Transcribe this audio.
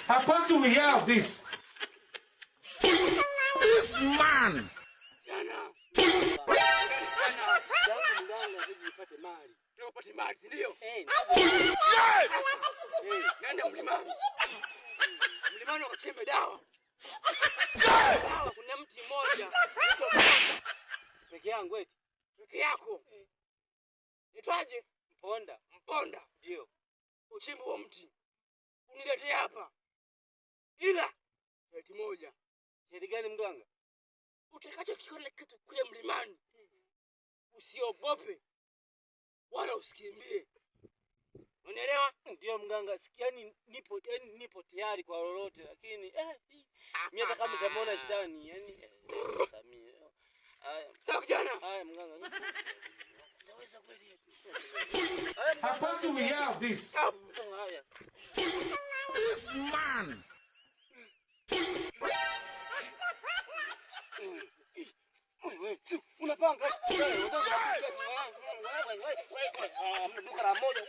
How fast do we have this? This man. Tupate mali, si ndio? Nenda mlimani. Mlimani ukachimbe dawa. Dawa kuna mti mmoja. Peke yangu eti. Peke yako. Nitwaje? Mponda. Mponda. Ndio. Uchimbe wa mti. Uniletee hapa. Ila eti moja. Shedi gani mganga? Utakacho kiona kitu kule mlimani. Usiogope. Wala usikimbie. Unaelewa? Ndio mganga, sikiani nipo tayari kwa lolote, lakini mimi hata kama nitamwona shetani, Samia. Sawa kijana. Haya mganga. Naweza kweli. How fast do we have this? Haya. This man. Unapanga? Wewe, duka la moja.